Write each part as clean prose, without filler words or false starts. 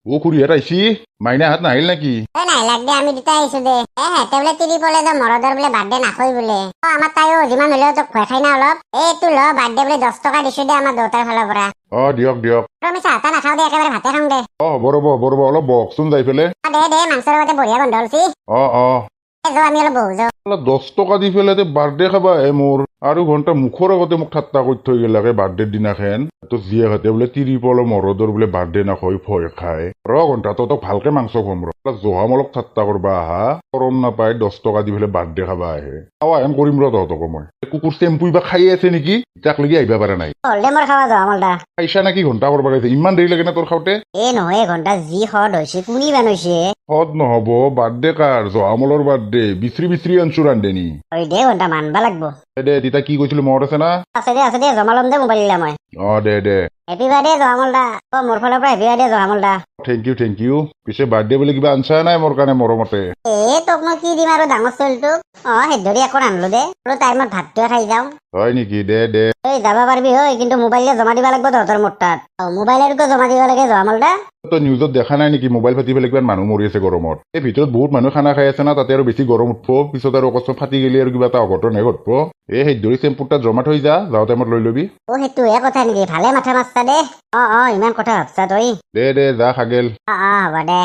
ও খুড়ীহঁত আইছি মাইনাহঁত নাহিল নেকি? নাই লাগ দে আমি দুটা আহিছো দে হেতে বোলে তিৰি পলে যে মৰদৰ বোলে বাৰ্থডে নাখই বোলে আমাৰ তাইও যিমান হলেও তোক ভয় খাই না অলপ এইটো ল বাৰ্থডে বোলে 10 টকা দিছো দে আমাৰ দেউতাৰ ফালৰ পৰা দিয়ক দিয়ক। আমি চাহ তাহ নাখাও দে একেবাৰে ভাতে খাওঁ দে হ'ব ৰ'ব অলপ বহকচোন যাই পেলাই। দে মাংসৰ লগতে বঢ়িয়া গন্ধ ওলছি যাওঁ আমি অলপ বহো যাওঁ। 10 টকা দি পেলাই বাৰ্থডে খাবা মোৰ আৰু ঘণ্টা মুখৰ আগতে মোক ঠাট্টা কৰি থৈ গেলাকে বাৰ্থডে দিনাখেন তো জীয়েকহঁতে বোলে তিৰিপল মৰদৰ বোলে বাৰ্থডে নাখাই ভয় খায় ঘণ্টা তহঁতক ভালকে মাংস খুৱাম জহাম অলপ ঠাট্টা কৰবা আহা গৰম নাপায় 10 টকা দি পেলাই বাৰ্থডে খাবা আহে আহেন কৰিম তহঁতকো মই কুকুৰ চেম্পু বা খাই আছে নেকি তাক লাগি আহিবা পাৰা নাই মোৰ খাৱা যাওঁ আমলদা খাইছা নেকি ঘণ্টা কৰবা গাইছে ইমান দেৰি লাগে না তোৰ খাওঁতে নহয় ঘণ্টা যি সদ হৈছে কোনি বানৈছে সদ নহব বাৰ্থডে কাৰ জহামলৰ বাৰ্থডে বিচৰি আনছো ৰান্ধেনি দে ঘণ্টা মানবা লাগব দে তিতা কি কৈছিলো মনত আছে না আছে দে জমা ল'ম দে মোবাইল দিলা মই দে হেপী বাৰ্থডে জহামলদা মোৰ ফালৰ পৰা হেপী বাৰ্থডে জহামলদা থেংক ইউ পিছে বাৰ্থডে বুলি কিবা আনছা নাই মোৰ কাৰণে মৰমতে তোক মই কি দিম আৰু ডাঙৰ চলটোক সেই ধৰি একো আনলো দে আৰু টাইমত ভাতটোৱে খাই যাওঁ হয় নেকি দে যাবা পাৰিবি হয় কিন্তু মোবাইলে জমা দিবা লাগব তহঁতৰ মোৰ তাত মোবাইলতো জমা দিব লাগে জহামলদা তই নিউজত দেখা নাই নেকি মোবাইল ফাটি পেলাই কিমান মানুহ মৰি আছে গৰমত এই ভিতৰত বহুত মানুহ খানা খাই আছে না তাতে আৰু বেছি গৰম উঠব পিছত আৰু অকস্মাত ফাটি গেলি আৰু কিবা এটা অঘটন হে ঘটব সেই ধৰি চেম্পুৰ তাত জমা থৈ যা যাওঁ টাইমত লৈ লবি সেইটোহে কথা নেকি ভালে মাথা মাৰছা দে ইমান কথা ভাবছা তই দে যা খাগেল হ'ব দে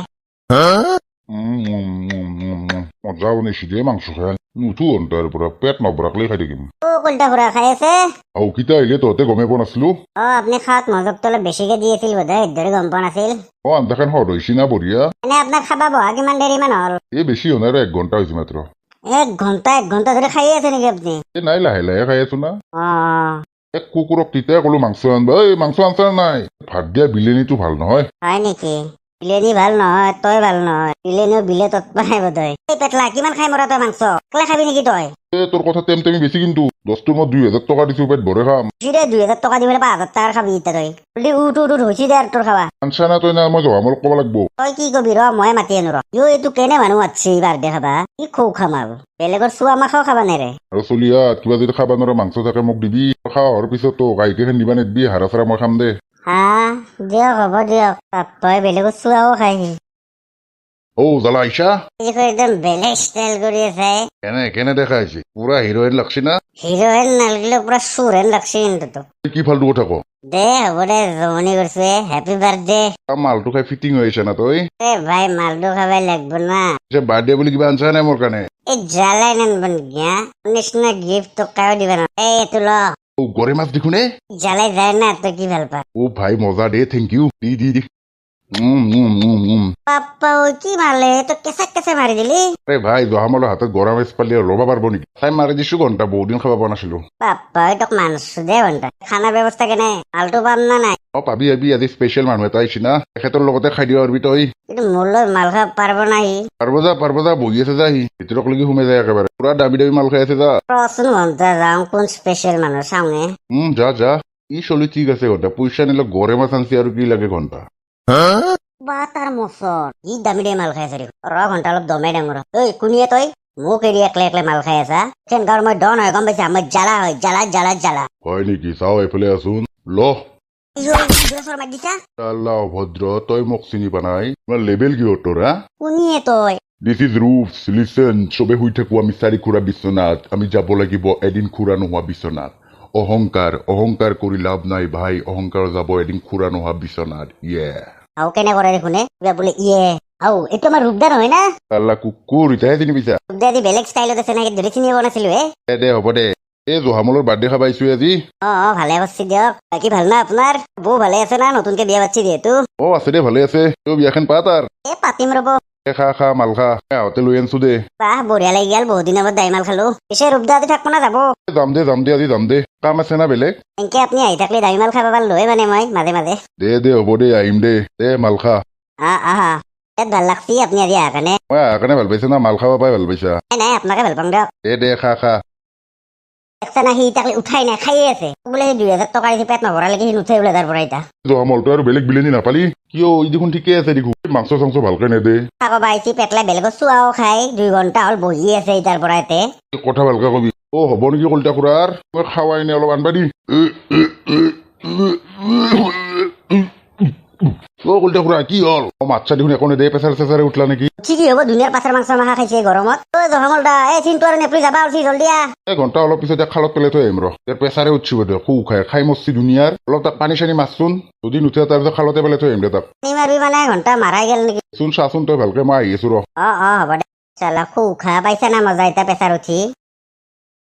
মজা বনাইছি দে মাংস খাই নুঠো তাৰ পৰা পেট নভৰাকলে খাই থাকিম কলটা ফুৰা খাই আছে কিতা আহিলে তহঁতে গমেই পোৱা নাছিলো আপুনি খাওঁত মজকটো অলপ বেছিকে দি আছিল বোধহয় সেইদৰে গম পোৱা নাছিল আঞ্জাখন সদ হৈছি না বঢ়িয়া এনে আপোনাক খাবা বহা কিমান দেৰি মান হ'ল বেছি হোৱা নাই 1 ঘণ্টা হৈছে মাত্ৰ 1 ঘণ্টা ধৰি খাই আছে নেকি আপুনি নাই লাহে খাই আছো না কুকুৰক তেতিয়াই কলো মাংস আনবা মাংস আনছা নাই ভাত দিয়া বিলানীটো ভাল নহয় হয় নেকি বিলেনি ভাল নহয় তই ভাল নহয় বিলেনিও বিলে তৎপাই বোধহয় পেটলা কিমান খাই মৰা তই মাংস একলা খাবি নেকি তই তোৰ কথা টেমি বেছি কিন্তু 10টো মই 2000 টকা দিছো পেট ভৰে খাম 2000 টকা দি পেলাই 5000 টাকাৰ খাবি এতিয়া তই উঠ হৈছে দে আৰু তোৰ খাবা আনছা না তই না মই জহামলক ক'ব লাগব তই কি কবি মই মাতি আনো এইটো কেনে মানুহ মাতছি বাৰ্থডে খাবা কি খৌ খাম আৰু বেলেগৰ চুৱা মাখাও খাবা নেৰে আৰু চলিয়াত কিবা যদি খাবা নোৱাৰা মাংস থাকে মোক দিবি খাৱাৰ পিছত তো গাইকেখন নিবা নেদবি হাৰা চাৰা মই খাম দে দিয়ক হ'ব দিয়ক তই বেলেগৰ চুৱাও খাইহি জ্বালা আইছা একদম বেলেগ ষ্টাইল কৰি আছে কেনে দেখা আহিছে পুৰা হিৰোইন লাগছি না হিৰোইন নালাগিলে পুৰা চুৰেন লাগছে কিন্তু কি ফাল্টু কথা ক দে হ'ব দে জমনি কৰিছে হেপী বাৰ্থডে মালটো খাই ফিটিং হৈ আহিছে না তই ভাই মালটো খাবাই লাগব না বাৰ্থডে বুলি কিবা আনছা নাই মোৰ কাৰণে জ্বালাই নানব নেকি নিচিনা গিফ্ট তোক কায়ো দিবা না এইটো ল গৰে মাছ দেখোনে জ্বালাই যায় না তই কি ভাল পা ভাই মজা দে থেংক ইউ দি পাপ্পা কি মালে তই কেঁচা মাৰি দিলি ভাই জহামলৰ হাতত গৰম মাছ পালি ল'ব পাৰিব নেকি চাই মাৰি দিছো ঘণ্টা বহুত দিন খাব পৰা নাছিলো পাপ্পা তোক মানছো দে ঘণ্টা খানাৰ ব্যৱস্থা কেনে আলটো পাম না নাই পাবি আজি স্পেচিয়েল মানুহ এটা আহিছি না তেখেতৰ লগতে খাই দিব পাৰিবি তই কিন্তু মোৰ লগত মাল খাব পাৰিব নাই পাৰব যা বহি আছে যা সি ভিতৰক লাগি সোমাই যায় একেবাৰে পুৰা দাবী মাল খাই আছে যা ৰচোন ঘণ্টা যাওঁ কোন স্পেচিয়েল মানুহ চাওঁনে যা ই চলি ঠিক আছে ঘণ্টা পইচা নিলে গৰে মাছ আনছি আৰু কি লাগে ঘণ্টা বা তাৰ মচৰ ই দামী মাল খাই আছে ঘণ্টা অলপ দমে ডাঙৰ কোনিয়ে তই মোক এৰি একলে মাল খাই আছা সেন গাঁৱৰ মই ডন হয় গম পাইছা মই জ্বালা হয় জ্বালা হয় নেকি চাও এইফালে আছোন ল অভদ্ৰ তই মোক চিনি পা নাই লেবেল কি তোৰ কোনিয়ে তই দিছ ইজ ৰুফছ লিচেন চবে শুই থাকো আমি 4 খুৰা বিশ্বনাথ আমি যাব লাগিব এদিন খুৰা নোহোৱা বিশ্বনাথ অহংকাৰ কৰি লাভ নাই ভাই অহংকাৰ যাব এদিন খুৰা নোহোৱা বিশ্বনাথ কেনে কৰে দেখোনে বোলে এইটো আমাৰ ৰূপদা নহয় না কুকুৰ ইটাহে চিনি পাইছা ৰূপদা বেলেগ ষ্টাইলত আছে নাকি ধৰি চিনি পোৱা নাছিলো দে হ'ব দে জহামলৰ বাৰ্থডে খাব আহিছো আজি ভালে পাচ্ছি দিয়ক বাকী ভাল না আপোনাৰ বৌ ভালে আছে না নতুনকে বিয়া পাচ্ছি যিহেতু আছে দে ভালে আছে বিয়াখন পা তাৰ পাতিম ৰব খা মাল খা আহোঁতে লৈ আনছো দে বঢ়িয়া লাগি গেল বহুত দিনৰ দাই মাল খালো পিছে ৰূপদা আজি থাকব না যাব যাম দে আজি যাম দে কাম আছে না বেলেগ এনেকে আপুনি আহি থাকিলে দাই মাল খাব পাৰলোহে মানে মই মাজে মাজে দে হ'ব দে আহিম দে মাল খা ভাল লাগছি আপুনি আজি আহাৰ কাৰণে মই আহাৰ কাৰণে ভাল পাইছা না মাল খাব পাই ভাল পাইছা নাই আপোনাকে ভাল পাম দিয়ক দে খা সি তাকে উঠাই নাই খাইয়ে আছে বোলে 2000 টকা দি পেট নভৰা লাগি সি নুঠে বোলে তাৰ পৰা এতিয়া জহামলটো আৰু বেলেগ বিলেনি নাপালি কিয় ই দেখোন ঠিকে আছে দেখোন মাংস চাংস ভালকে নেদে আকৌ বাইছি পেটলাই বেলেগৰ চুৱাও খাই 2 ঘণ্টা হ'ল বহি আছে তাৰ পৰা এতে কথা ভালকে কবি হ'ব নেকি কলিতা খুৰাৰ মই খাৱাই নে অলপ আনবা দি উল্টা খুৰা কি হ'ল মাতছা দেখোন একো নেদে প্ৰেছাৰ চেচাৰে উঠলা নেকি কি হ'ব দুনিয়াৰ পাছৰ মাংস মাখা খাইছে এই গৰমত ঐ জহামল দা এই চিন্তু আৰু নেপলি যাবা উঠি জলদি আ ঘণ্টা অলপ পিছত খালত পেলাই থৈ আহিম প্ৰেছাৰে উঠিব দে খু খাই মস্তি দুনিয়াৰ অলপ তাক পানী চানী মাছচোন যদি নুঠে তাৰপিছত খালতে পেলাই থৈ আহিম দে তাক পানী মাৰবি মানে ঘণ্টা মাৰাই গেল নেকি চোন চাচোন তই ভালকে মই আহি আছো হ'ব দে চালা খা পাইছা না মজা এতিয়া প্ৰেছাৰ উঠি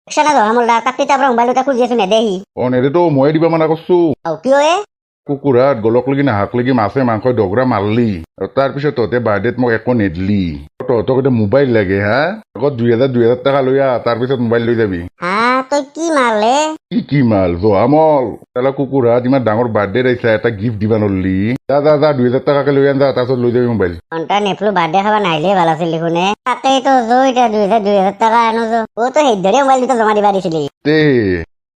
চালা জহামল দা তাক তেতিয়া পৰা মোবাইলতে খুজি আছো নেদেহি নেদেতো ময়ে দিবা মানা কৰছো কিয় এ কুকুৰাত গলক লাগি নাহাক লাগি মাছে মাংসই দগৰা মাৰলি আৰু তাৰপিছত তহঁতে বাৰ্থডেত মোক একো নেদলি তহঁতক এতিয়া মোবাইল লাগে হা আগত 2000 টকা লৈ আহ তাৰপিছত মোবাইল লৈ যাবি হা তই কি মাৰলে কি মাল জহামল তালা কুকুৰাত ইমান ডাঙৰ বাৰ্থডে আহিছা এটা গিফ্ট দিবা নৰলি যা 2000 টকাকে লৈ আন যা তাৰপিছত লৈ যাবি মোবাইল ঘণ্টা নেপলো বাৰ্থডে খাব নাহিলে ভাল আছিল দেখোনে তাকেইতো এতিয়া 2000 টকা আনো তো সেই দৰে মোবাইল দুটা জমা দিবা দিছিলি তে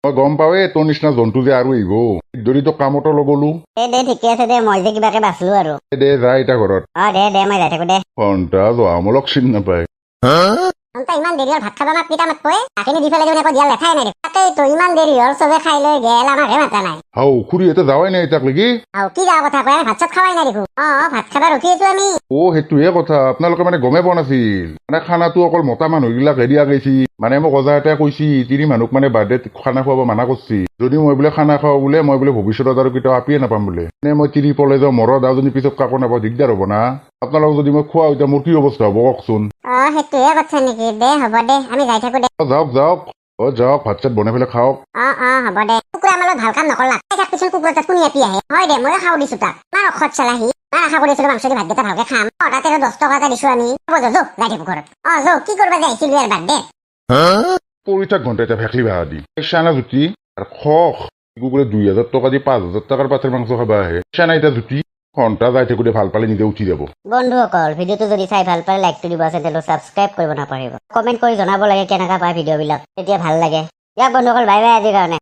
মই গম পাৱে তোৰ নিচিনা জন্তু যে আৰু আহিব ধৰি তোক কামতো লগলো দে ঠিকে আছে দে মই যে কিবাকে বাচলো আৰু দে যা এতিয়া ঘৰত দে মই যাই থাকো দে ঘণ্টা জহামলক চিনি নাপায় ঘণ্টা ইমান দেৰি হ'ল ভাত খাব মাত পিতা মাতকৈ তাকেনি দি পেলাই একো দিয়া লেঠাই নাই তাকেইতো ইমান দেৰি হ'ল চবে খাই লৈ গেল আমাৰহে মাতা নাই হাও খুৰীহঁতে যাৱাই নাই তাক লাগি কি যাওঁ কথা কয় ভাত চাত খাৱাই নাই দেখোন ভাত খাব ৰখি আছো আমি সেইটোহে কথা আপোনালোকে মানে গমেই পোৱা নাছিল মানে খানাটো অকল মতা মানুহবিলাক দিয়া গৈছি মানে মোক অজা এটাই কৈছি তিৰি মানুহক মানে বাৰ্থডেত খানা খুৱাব মানা কৰছি যদি মই বোলে খানা খাওঁ বোলে মই বোলে ভৱিষ্যতত আৰু কেতিয়াও আপিয়ে নাপাম বোলে এনে মই তিৰি পলাই যাওঁ মৰত আৰু যদি পিছত কাকো নাপাওঁ দিগদাৰ হ'ব না আপোনালোকক যদি মই খোৱা এতিয়া মোৰ কি অৱস্থা হ'ব কওকচোন সেইটোহে কথা নেকি দে হ'ব দে আমি যাই থাকো দে যাওক ভাত চাত বনাই পেলাই খাওক হ'ব দে কুকুৰা আমাৰ ভাল কাম নকৰলা পিছত কুকুৰা তাত কোনে আপি আহে হয় দে মই খাওঁ দিছো তাক তাৰ অখত চালাহি তাৰ আশা কৰিছিলো মাংস দি ভাতকেইটা ভালকে খাম তাতে 10 টকা এটা দিছো আমি হ'ব যাই থাকো ঘৰত কি কৰিবা যে আহিছিলো ইয়াৰ বাৰ্থডে পৰি থাক ঘণ্টা এতিয়া ভেকলি ভাড়া দি চানা জুতি আৰু খখ কুকুৰে 2000 টকা দি 5000 টকাৰ পাথৰ মাংস খাবা আহে চানা এতিয়া জুতি ঘণ্টা যাই থাকোঁতে ভাল পালে নিজে উঠি যাব বন্ধুসকল ভিডিঅ'টো যদি চাই ভাল পালে লাইকটো দিব চেনেলটো ছাবস্ক্ৰাইব কৰিব নাপাহৰিব কমেণ্ট কৰি জনাব লাগে কেনেকুৱা পায় ভিডিঅ'বিলাক তেতিয়া ভাল লাগে বন্ধুসকল বাই বাই আজিৰ কাৰণে